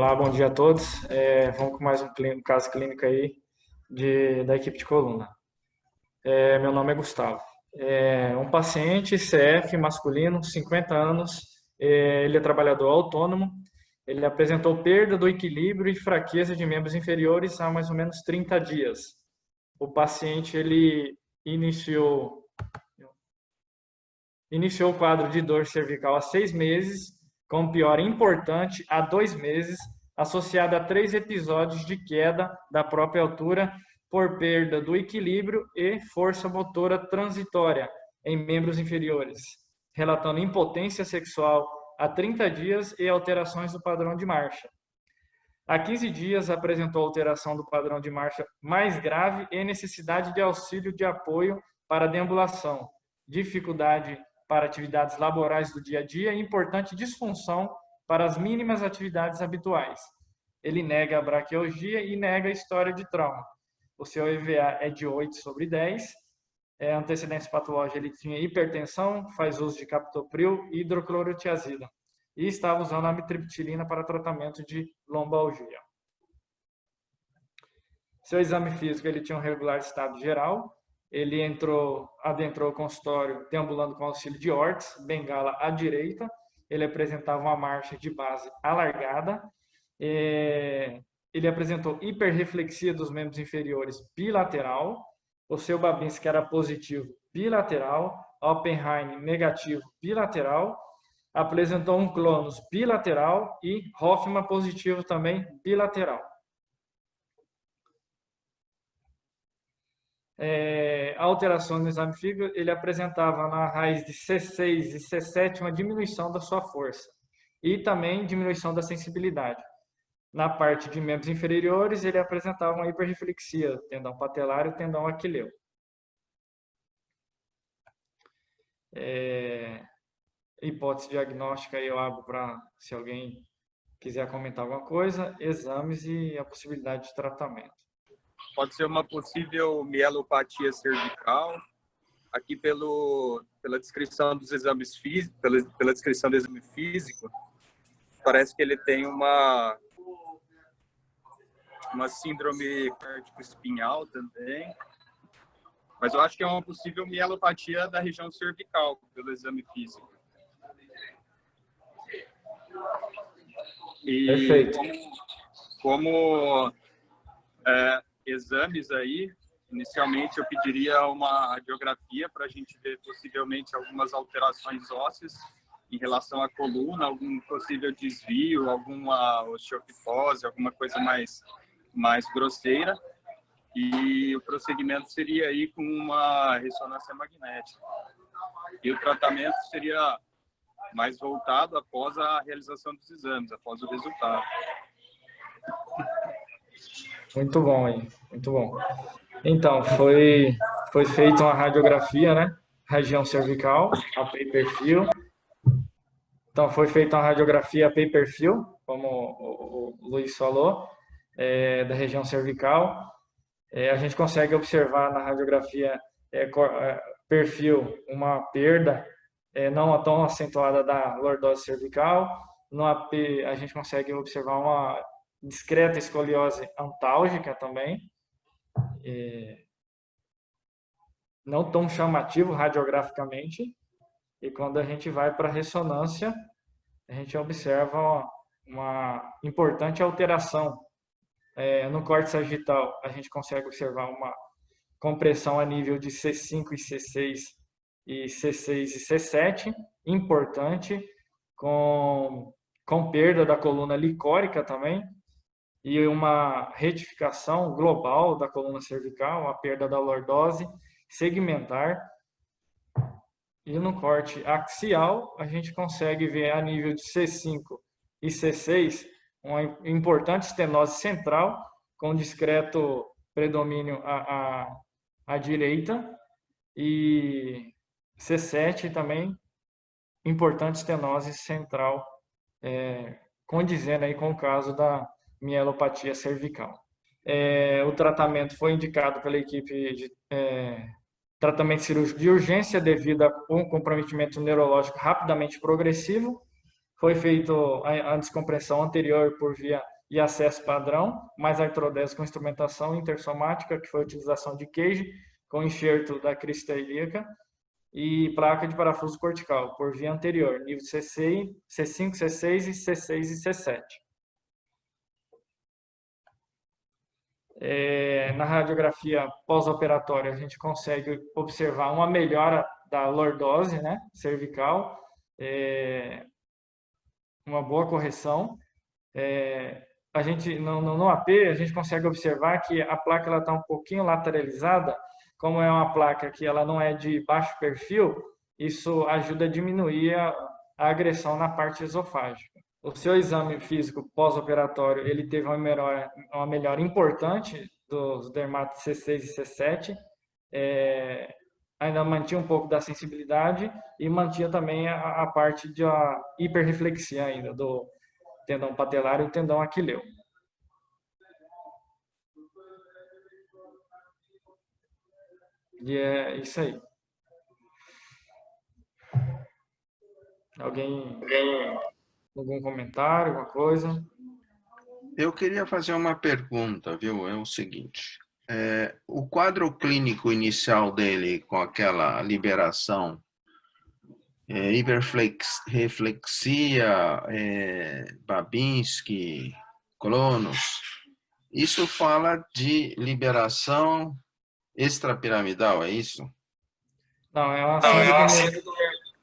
Olá, bom dia a todos. Vamos com mais um caso clínico aí da equipe de coluna. Meu nome é Gustavo. Um paciente CF masculino, 50 anos, ele é trabalhador autônomo, ele apresentou perda do equilíbrio e fraqueza de membros inferiores há mais ou menos 30 dias. O paciente ele iniciou o quadro de dor cervical há 6 meses, com piora importante há 2 meses, associada a 3 episódios de queda da própria altura por perda do equilíbrio e força motora transitória em membros inferiores, relatando impotência sexual há 30 dias e alterações do padrão de marcha. Há 15 dias apresentou alteração do padrão de marcha mais grave e necessidade de auxílio de apoio para deambulação, dificuldade para atividades laborais do dia a dia e importante disfunção para as mínimas atividades habituais. Ele nega a braquialgia e nega a história de trauma. O seu EVA é de 8/10. Antecedentes patológicos, ele tinha hipertensão, faz uso de captopril e hidroclorotiazida. E estava usando amitriptilina para tratamento de lombalgia. Seu exame físico, ele tinha um regular estado geral. Ele adentrou o consultório deambulando com auxílio de Orts, bengala à direita. Ele apresentava uma marcha de base alargada. Ele apresentou hiperreflexia dos membros inferiores bilateral. O seu Babinski era positivo bilateral. Oppenheim negativo bilateral. Apresentou um clonus bilateral e Hoffman positivo também bilateral. A alteração no exame físico, ele apresentava na raiz de C6 e C7 uma diminuição da sua força e também diminuição da sensibilidade. Na parte de membros inferiores, ele apresentava uma hiperreflexia, tendão patelar e tendão aquileu. Hipótese diagnóstica eu abro para, se alguém quiser comentar alguma coisa, exames e a possibilidade de tratamento. Pode ser uma possível mielopatia cervical. Aqui pela descrição dos exames físicos, pela descrição do exame físico, parece que ele tem uma síndrome cardíaco-espinhal também. Mas eu acho que é uma possível mielopatia da região cervical, pelo exame físico. E Perfeito. como exames aí, inicialmente eu pediria uma radiografia para a gente ver possivelmente algumas alterações ósseas em relação à coluna, algum possível desvio, alguma osteopitose, alguma coisa mais grosseira. E o prosseguimento seria aí com uma ressonância magnética. E o tratamento seria mais voltado após a realização dos exames, após o resultado. Muito bom aí, muito bom. Então, foi feita uma radiografia, né? Região cervical, a pay-per-view. Então, foi feita uma radiografia pay-per-view, como o Luiz falou, da região cervical. A gente consegue observar na radiografia perfil uma perda não tão acentuada da lordose cervical. No AP, a gente consegue observar uma discreta escoliose antálgica também. Não tão chamativo radiograficamente. E quando a gente vai para a ressonância, a gente observa uma importante alteração. No corte sagital, a gente consegue observar uma compressão a nível de C5 e C6 e C6 e C7, importante, com perda da coluna licórica também, e uma retificação global da coluna cervical, a perda da lordose segmentar. E no corte axial, a gente consegue ver a nível de C5 e C6 uma importante estenose central, com discreto predomínio à direita, e C7 também, importante estenose central, condizendo aí com o caso da mielopatia cervical. O tratamento foi indicado pela equipe de tratamento cirúrgico de urgência devido a um comprometimento neurológico rapidamente progressivo. Foi feito a descompressão anterior por via e acesso padrão, mais artrodese com instrumentação intersomática, que foi a utilização de cage, com enxerto da crista ilíaca, e placa de parafuso cortical, por via anterior, nível C6, C5, C6 e C6 e C7. Na radiografia pós-operatória, a gente consegue observar uma melhora da lordose, né, cervical, uma boa correção. A gente, no AP, a gente consegue observar que a placa está um pouquinho lateralizada, como é uma placa que ela não é de baixo perfil, isso ajuda a diminuir a agressão na parte esofágica. O seu exame físico pós-operatório, ele teve uma melhora importante dos dermatos C6 e C7, ainda mantinha um pouco da sensibilidade e mantinha também a parte de hiperreflexia ainda do tendão patelar e o tendão aquileu. E é isso aí. Algum comentário, alguma coisa? Eu queria fazer uma pergunta, viu? É o seguinte, o quadro clínico inicial dele com aquela liberação, hiperreflexia, Babinski, Cronos, isso fala de liberação extrapiramidal, é isso? Não, é uma síndrome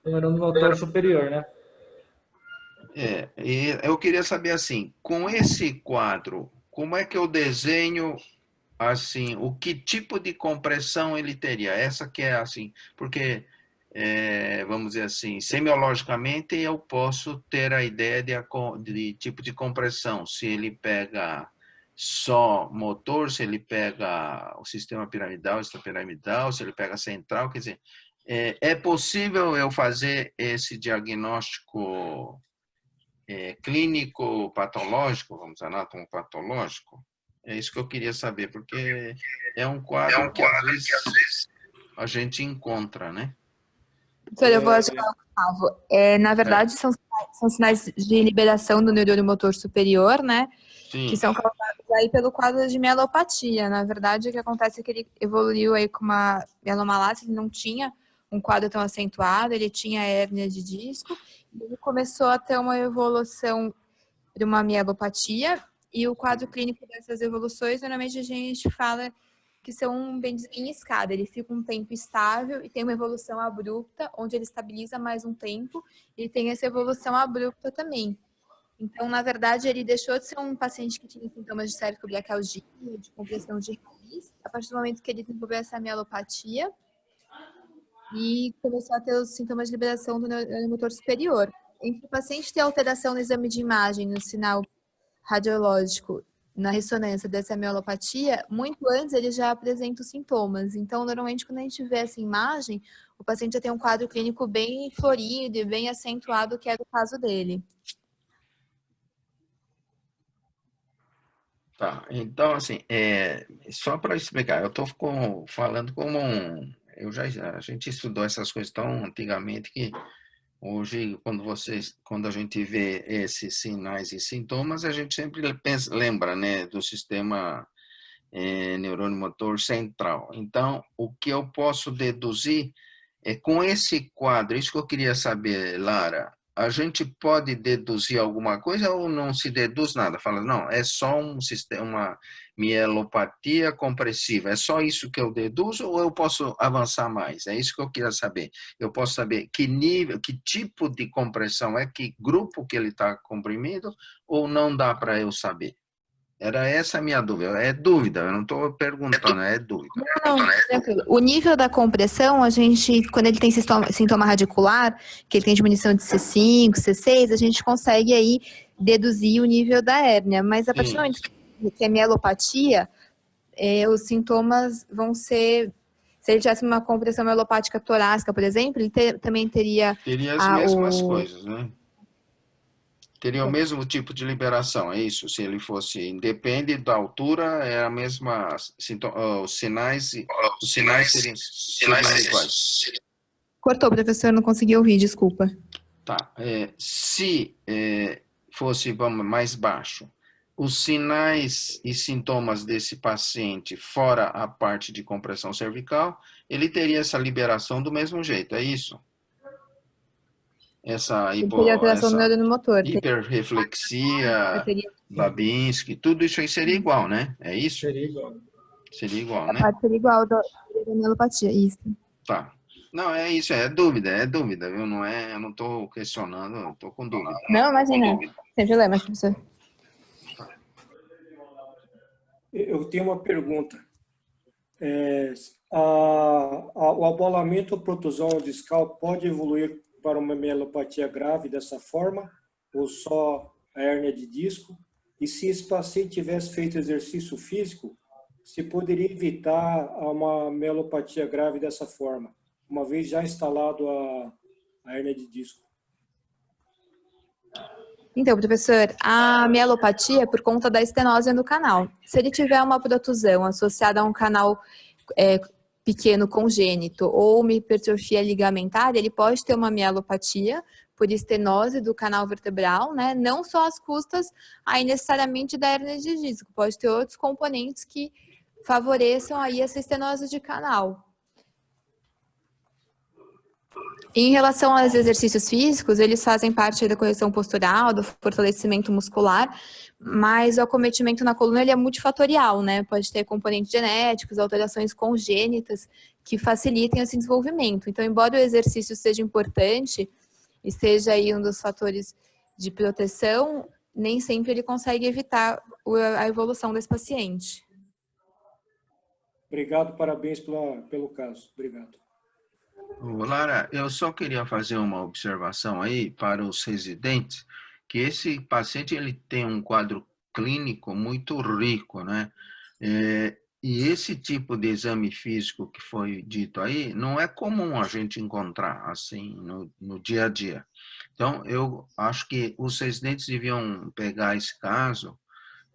do neurônio motor superior, né? E eu queria saber assim, com esse quadro, como é que eu desenho assim, o que tipo de compressão ele teria? Essa que é assim, porque vamos dizer assim, semiologicamente eu posso ter a ideia de tipo de compressão, se ele pega só motor, se ele pega o sistema piramidal, extrapiramidal, se ele pega central, quer dizer, é possível eu fazer esse diagnóstico clínico patológico, vamos anátomo patológico? É isso que eu queria saber, porque é um quadro que às vezes a gente encontra, né? Professor, eu vou ajudar o Gustavo. Na verdade, são sinais de liberação do neurônio motor superior, né? Sim. Que são causados aí pelo quadro de mielopatia. Na verdade, o que acontece é que ele evoluiu aí com uma mielomalácia, ele não tinha um quadro tão acentuado, ele tinha hérnia de disco, e ele começou a ter uma evolução de uma mielopatia, e o quadro clínico dessas evoluções, normalmente a gente fala que são bem em escada. Ele fica um tempo estável e tem uma evolução abrupta, onde ele estabiliza mais um tempo e tem essa evolução abrupta também. Então, na verdade, ele deixou de ser um paciente que tinha sintomas de cervicobliacalgia, de compressão de raiz, a partir do momento que ele desenvolveu essa mielopatia e começou a ter os sintomas de liberação do neurônio motor superior. Entre o paciente ter alteração no exame de imagem, no sinal radiológico, na ressonância dessa mielopatia, muito antes ele já apresenta os sintomas. Então, normalmente, quando a gente vê essa imagem, o paciente já tem um quadro clínico bem florido e bem acentuado, que era o caso dele. Tá, então, assim, só para explicar, eu estou falando como a gente estudou essas coisas tão antigamente que hoje, quando a gente vê esses sinais e sintomas, a gente sempre lembra, né, do sistema neurônio motor central. Então, o que eu posso deduzir é com esse quadro, isso que eu queria saber, Lara, a gente pode deduzir alguma coisa ou não se deduz nada? Fala, não, é só um sistema, uma mielopatia compressiva, é só isso que eu deduzo ou eu posso avançar mais? É isso que eu queria saber. Eu posso saber que nível, que tipo de compressão é, que grupo que ele está comprimido, ou não dá para eu saber? Era essa a minha dúvida. É dúvida, eu não estou perguntando, é dúvida. Não, tranquilo. O nível da compressão, a gente, quando ele tem sintoma radicular, que ele tem diminuição de C5, C6, a gente consegue aí deduzir o nível da hérnia. Mas a partir do momento que é mielopatia, os sintomas vão ser... Se ele tivesse uma compressão mielopática torácica, por exemplo, ele também teria... Teria as mesmas coisas, né? Teria o mesmo tipo de liberação, é isso? Se ele fosse, independe da altura, é a mesma, os sinais seriam iguais. Cortou, professor, não consegui ouvir, desculpa. Tá, se fosse, vamos, mais baixo, os sinais e sintomas desse paciente, fora a parte de compressão cervical, ele teria essa liberação do mesmo jeito, é isso? Essa Ele teria alteração do neurônio motor. hiperreflexia, Teria... Babinski, tudo isso aí seria igual, né? É isso? Seria igual. Seria igual, A né? parte seria igual da mielopatia, isso. Tá. Não, é isso, é dúvida, viu? Não é, eu não estou questionando, eu estou com dúvida. Não, imagina, sem problema, professor. Eu tenho uma pergunta. O abolamento ou protusão discal pode evoluir para uma mielopatia grave dessa forma, ou só a hérnia de disco? E se esse paciente tivesse feito exercício físico, se poderia evitar uma mielopatia grave dessa forma, uma vez já instalado a hérnia de disco? Então, professor, a mielopatia é por conta da estenose no canal. Se ele tiver uma protusão associada a um canal pequeno congênito ou uma hipertrofia ligamentar, ele pode ter uma mielopatia por estenose do canal vertebral, né? Não só as custas aí necessariamente da hérnia de disco, pode ter outros componentes que favoreçam aí essa estenose de canal. Em relação aos exercícios físicos, eles fazem parte da correção postural, do fortalecimento muscular, mas o acometimento na coluna ele é multifatorial, né? Pode ter componentes genéticos, alterações congênitas que facilitem esse desenvolvimento. Então, embora o exercício seja importante e seja aí um dos fatores de proteção, nem sempre ele consegue evitar a evolução desse paciente. Obrigado, parabéns pelo caso. Obrigado. Lara, eu só queria fazer uma observação aí para os residentes, que esse paciente ele tem um quadro clínico muito rico, né? E esse tipo de exame físico que foi dito aí, não é comum a gente encontrar assim no dia a dia. Então, eu acho que os residentes deviam pegar esse caso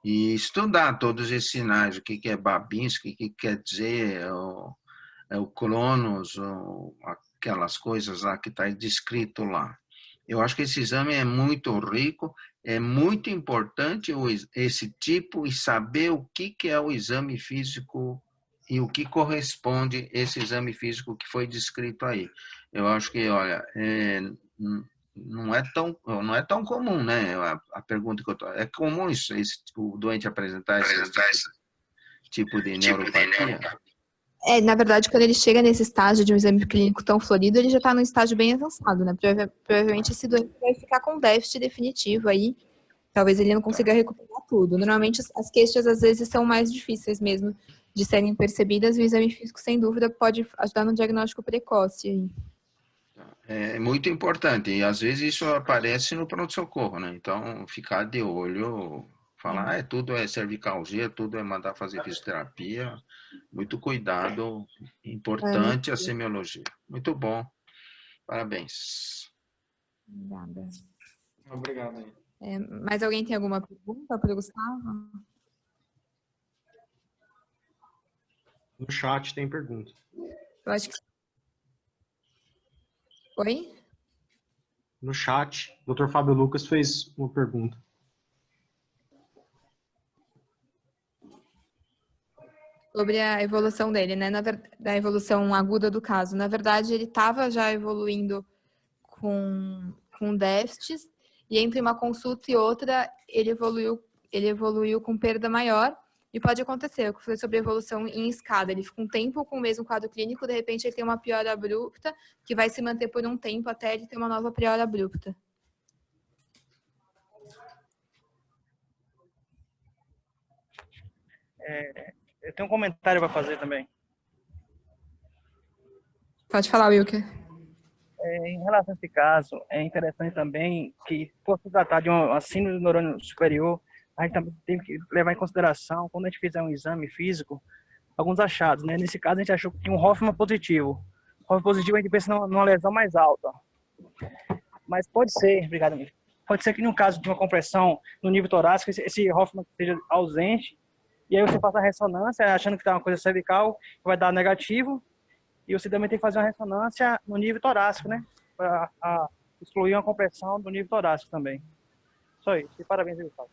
e estudar todos esses sinais, o que é Babinski, o que quer dizer o Cronos, aquelas coisas lá que está descrito lá. Eu acho que esse exame é muito rico, é muito importante esse tipo e saber o que é o exame físico e o que corresponde esse exame físico que foi descrito aí. Eu acho que, olha, não é tão comum, né? A pergunta que eu tô, é comum o doente apresentar esse tipo de neuropatia? Na verdade, quando ele chega nesse estágio de um exame clínico tão florido, ele já está num estágio bem avançado, né? Provavelmente esse doente vai ficar com déficit definitivo aí. Talvez ele não consiga recuperar tudo. Normalmente as queixas às vezes são mais difíceis mesmo de serem percebidas e o exame físico, sem dúvida, pode ajudar no diagnóstico precoce aí. É muito importante, e às vezes isso aparece no pronto-socorro, né? Então, ficar de olho, falar, tudo é cervicalgia, tudo é mandar fazer fisioterapia, muito cuidado, importante a semiologia. Muito bom, parabéns. Obrigada. Obrigado aí. Mais alguém tem alguma pergunta para o Gustavo? No chat tem pergunta. Eu acho que... Oi? No chat, o Dr. Fábio Lucas fez uma pergunta. Sobre a evolução dele, né? Da evolução aguda do caso. Na verdade, ele estava já evoluindo com déficits, e entre uma consulta e outra, ele evoluiu com perda maior, e pode acontecer. Eu falei sobre evolução em escada. Ele fica um tempo com o mesmo quadro clínico, de repente ele tem uma piora abrupta, que vai se manter por um tempo até ele ter uma nova piora abrupta. Eu tenho um comentário para fazer também. Pode falar, Wilker. Em relação a esse caso, é interessante também que, por se tratar de uma síndrome do neurônio superior, a gente também tem que levar em consideração, quando a gente fizer um exame físico, alguns achados, né? Nesse caso, a gente achou que tinha um Hoffmann positivo. Hoffmann positivo, a gente pensa numa lesão mais alta. Mas pode ser, obrigado, amigo. Pode ser que no caso de uma compressão no nível torácico, esse Hoffmann esteja ausente, e aí você faz a ressonância, achando que está uma coisa cervical, que vai dar negativo, e você também tem que fazer uma ressonância no nível torácico, né? Para excluir uma compressão do nível torácico também. Só isso. E parabéns, Gustavo.